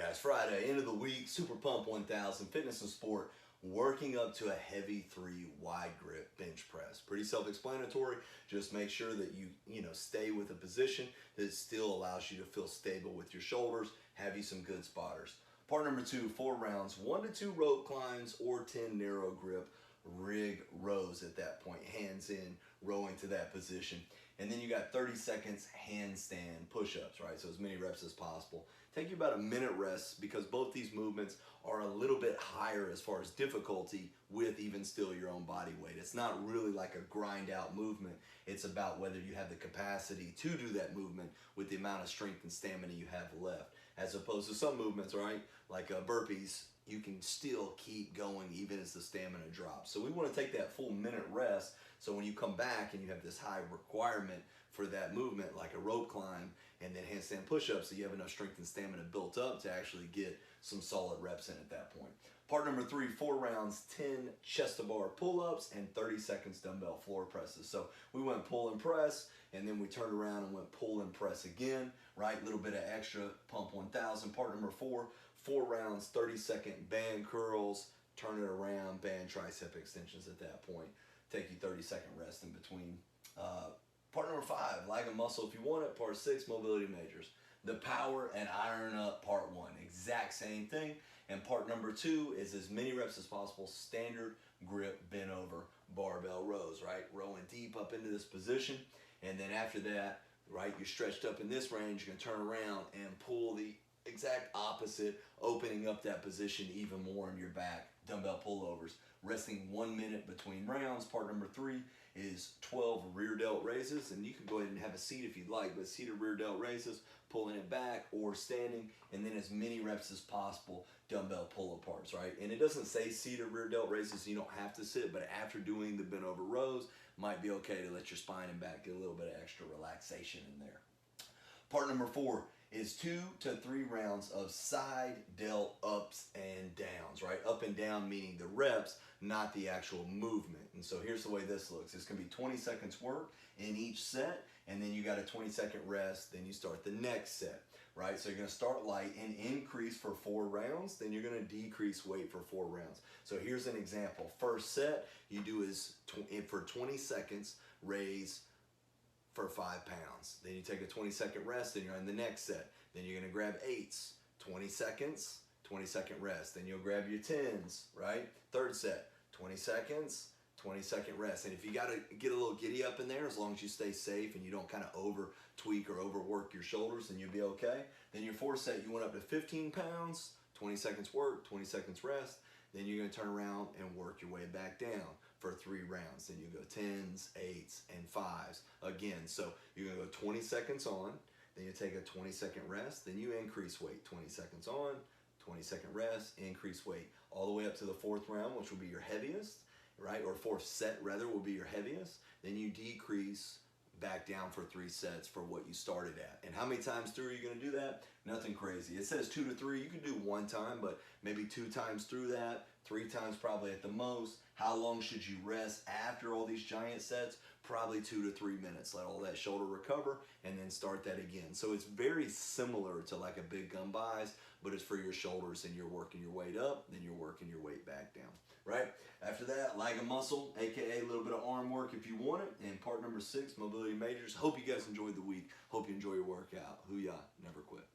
guys, Friday, end of the week, Super Pump 1000, fitness and sport, working up to a heavy 3 wide grip bench press. Pretty self-explanatory. Just make sure that you stay with a position that still allows you to feel stable with your shoulders, have you some good spotters. Part number 2, 4 rounds, 1 to 2 rope climbs or 10 narrow grip rig rows at that point, hands in, rowing to that position. And then you got 30 seconds handstand push-ups, right? So as many reps as possible. Take you about a minute rest because both these movements are a little bit higher as far as difficulty with even still your own body weight. It's not really like a grind out movement. It's about whether you have the capacity to do that movement with the amount of strength and stamina you have left. As opposed to some movements, right? Like burpees, you can still keep going even as the stamina drops. So we want to take that full minute rest so when you come back and you have this high requirement for that movement like a rope climb and then handstand push-ups, so you have enough strength and stamina built up to actually get some solid reps in at that point. Part number 3, 4 rounds, 10 chest-to-bar pull-ups and 30 seconds dumbbell floor presses. So we went pull and press, and then we turned around and went pull and press again, right? A little bit of extra pump 1000. Part number 4, 4 rounds, 30-second band curls, turn it around, band tricep extensions at that point. Take you 30-second rest in between. Part number 5, lag and muscle if you want it. Part 6, mobility majors. The power and iron up part 1, exact same thing. And part number 2 is as many reps as possible, standard grip bent over barbell rows, right? Rowing deep up into this position. And then after that, right, you're stretched up in this range, you're gonna turn around and pull the exact opposite, opening up that position even more in your back, dumbbell pullovers. Resting 1 minute between rounds. Part number 3 is 12 rear delt raises, and you can go ahead and have a seat if you'd like, but seated rear delt raises, pulling it back or standing, and then as many reps as possible, dumbbell pull aparts, right? And it doesn't say seated rear delt raises, you don't have to sit, but after doing the bent over rows, might be okay to let your spine and back get a little bit of extra relaxation in there. Part number 4 is 2 to 3 rounds of side delt ups and downs, right? Up and down meaning the reps, not the actual movement. And so here's the way this looks. It's gonna be 20 seconds work in each set, and then you got a 20-second rest, then you start the next set, right? So you're gonna start light and increase for 4 rounds, then you're gonna decrease weight for 4 rounds. So here's an example. First set you do is for 20 seconds, raise for 5 pounds. Then you take a 20-second rest, then you're on the next set. Then you're gonna grab 8s, 20 seconds, 20-second rest. Then you'll grab your 10s, right? Third set, 20 seconds, 20-second rest. And if you gotta get a little giddy up in there, as long as you stay safe and you don't kind of over tweak or overwork your shoulders, then you'll be okay. Then your fourth set, you went up to 15 pounds, 20 seconds work, 20 seconds rest. Then you're gonna turn around and work your way back down for 3 rounds. Then you go 10s, 8s, and 5s again. So you're gonna go 20 seconds on, then you take a 20-second rest, then you increase weight, 20 seconds on, 20-second rest, increase weight, all the way up to the 4th round, which will be your heaviest, right? Or 4th set rather will be your heaviest. Then you decrease back down for 3 sets for what you started at. And how many times through are you gonna do that? Nothing crazy. It says 2 to 3, you can do 1 time, but maybe 2 times through that, 3 times probably at the most. How long should you rest after all these giant sets? Probably 2 to 3 minutes. Let all that shoulder recover and then start that again. So it's very similar to like a big gun buys, but it's for your shoulders and you're working your weight up, then you're working your weight back down, right? After that, lag and muscle, AKA a little bit of arm work if you want it. And part number 6, mobility majors. Hope you guys enjoyed the week. Hope you enjoy your workout. Hoo-yah, never quit.